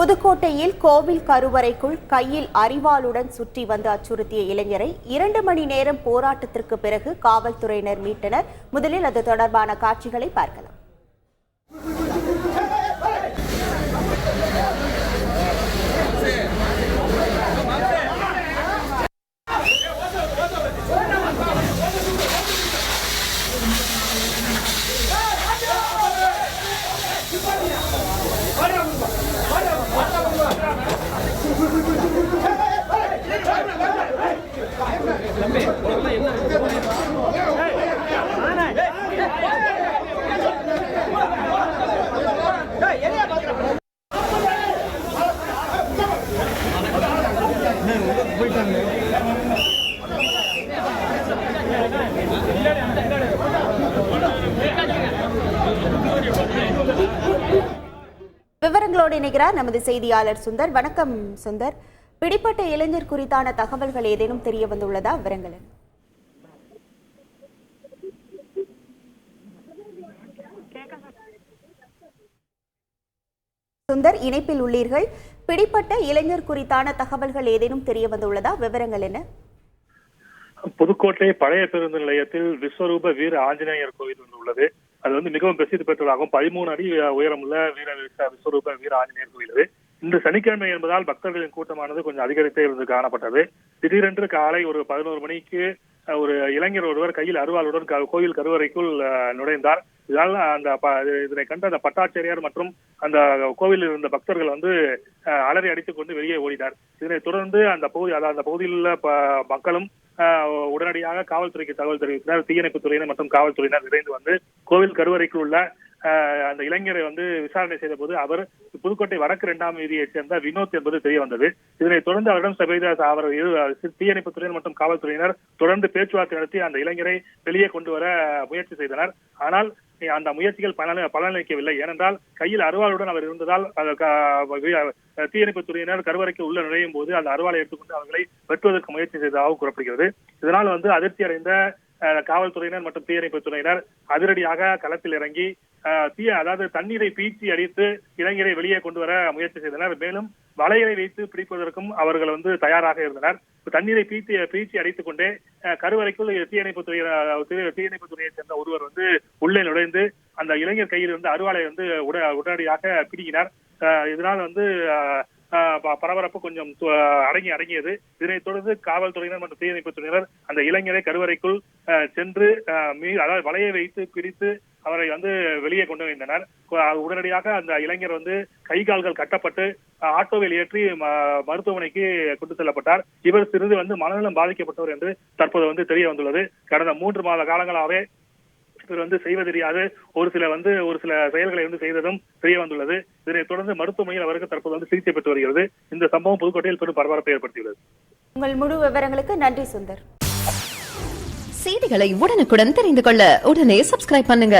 புதுக்கோட்டையில் கோவில் கருவறைக்குள் கையில் அரிவாளுடன் சுற்றி வந்து அச்சுறுத்திய இளைஞரை 2 மணி நேரம் போராட்டத்திற்கு பிறகு காவல்துறையினர் மீட்டனர். முதலில் அது தொடர்பான காட்சிகளை பார்க்கலாம். விவரங்களோடு இணைகிறார் நமது செய்தியாளர் சுந்தர். வணக்கம் சுந்தர். பிடிப்பட்ட இளைஞர் குறித்தான தகவல்கள் ஏதேனும் தெரிய வந்துள்ளதா? விவரங்கள் சுந்தர், இணைப்பில் உள்ளீர்கள். பிடிப்பட்ட இளைஞர் குறித்தான தகவல்கள் ஏதேனும் தெரிய வந்துள்ளதா? விவரங்கள் என்ன? புதுக்கோட்டை பழைய பேருந்து நிலையத்தில் விஸ்வரூப வீர ஆஞ்சநேயர் கோவில் ஒன்று உள்ளது. அது மிகவும் பிரசித்தி பெற்றதாகும். 13 அடி உயரமுள்ள விஸ்வரூப வீர ஆஞ்சநேயர் கோவில் இது. இந்த சனிக்கிழமை என்பதால் பக்தர்களின் கூட்டமானது கொஞ்சம் அதிகரித்தே இருந்து காணப்பட்டது. திடீரென்று காலை ஒரு 11 மணிக்கு ஒரு இளைஞர் ஒருவர் கையில் அருவாளுடன் கோவில் கருவறைக்குள் நுழைந்தார். இதனால் இதனை கண்ட அந்த பட்டாச்சாரியார் மற்றும் அந்த கோவிலில் இருந்த பக்தர்கள் அலறி அடித்துக் கொண்டு வெளியே ஓடினார். இதனைத் தொடர்ந்து அந்த பகுதியில் உள்ள மக்களும் உடனடியாக காவல்துறைக்கு தகவல் தெரிவித்தனர். தீயணைப்புத் துறையினர் மற்றும் காவல்துறையினர் விரைந்து கோவில் கருவறைக்குள் உள்ள அந்த இளைஞரை விசாரணை செய்த போது அவர் புதுக்கோட்டை வடக்கு 2ஆம் வீதியைச் சேர்ந்த வினோத் என்பது தெரிய வந்தது. இதனைத் தொடர்ந்து அவரிடம் தீயணைப்புத் துறையினர் மற்றும் காவல்துறையினர் தொடர்ந்து பேச்சுவார்த்தை நடத்தி அந்த இளைஞரை வெளியே கொண்டு வர முயற்சி செய்தனர். ஆனால் அந்த முயற்சிகள் பலனளிக்கவில்லை. ஏனென்றால் கையில் அருவாளுடன் அவர் இருந்ததால் தீயணைப்புத் துறையினர் கருவறைக்கு உள்ள நுழையும் போது அந்த அருவாளை எடுத்துக்கொண்டு அவர்களை வெட்டுவதற்கு முயற்சி செய்ததாக கூறப்படுகிறது. இதனால் அதிர்ச்சி அடைந்த காவல்துறையினர் மற்றும் தீயணைப்புத் துறையினர் அதிரடியாக களத்தில் இறங்கி தண்ணீரை பீச்சி அடித்து இளைஞரை வெளியே கொண்டு வர முயற்சி செய்தனர். மேலும் வலையை வைத்து பிடிப்பதற்கும் அவர்கள் தயாராக இருந்தனர். தண்ணீரை பீச்சி அடித்துக் கொண்டே கருவறைக்குள் தீயணைப்புத் துறையைச் சேர்ந்த ஒருவர் உள்ளே நுழைந்து அந்த இளைஞர் கையில் இருந்து அருவாளை உடனடியாக பிடிக்கினார். இதனால் பரபரப்பு கொஞ்சம் அடங்கியது. இதனைத் தொடர்ந்து காவல்துறையினர் மற்றும் தீயணைப்புத் துறையினர் அந்த இளைஞரை கருவறைக்குள் சென்று வலையை வைத்து பிடித்து அவரை வெளியே கொண்டு வந்தனர். உடனடியாக அந்த இளைஞர் கை கால்கள் கட்டப்பட்டு ஆட்டோவில் ஏற்றி மருத்துவமனைக்கு கொண்டு செல்லப்பட்டார். இவர் சிறிது மனநலம் பாதிக்கப்பட்டவர் என்று தற்போது தெரிய வந்துள்ளது. கடந்த 3 மாத காலங்களாகவே இவர் செய்வதறியாது ஒரு சில செயல்களை செய்ததும் தெரிய வந்துள்ளது. இதனைத் தொடர்ந்து மருத்துவமனையில் அவருக்கு தற்போது சிகிச்சை பெற்று வருகிறது. இந்த சம்பவம் புதுக்கோட்டையில் பெரும் பரபரப்பை ஏற்படுத்தியுள்ளது. உங்கள் முழு விவரங்களுக்கு நன்றி சுந்தர். செய்திகளை உடனுக்குடன் தெரிந்து கொள்ள உடனே சப்ஸ்கிரைப் பண்ணுங்க.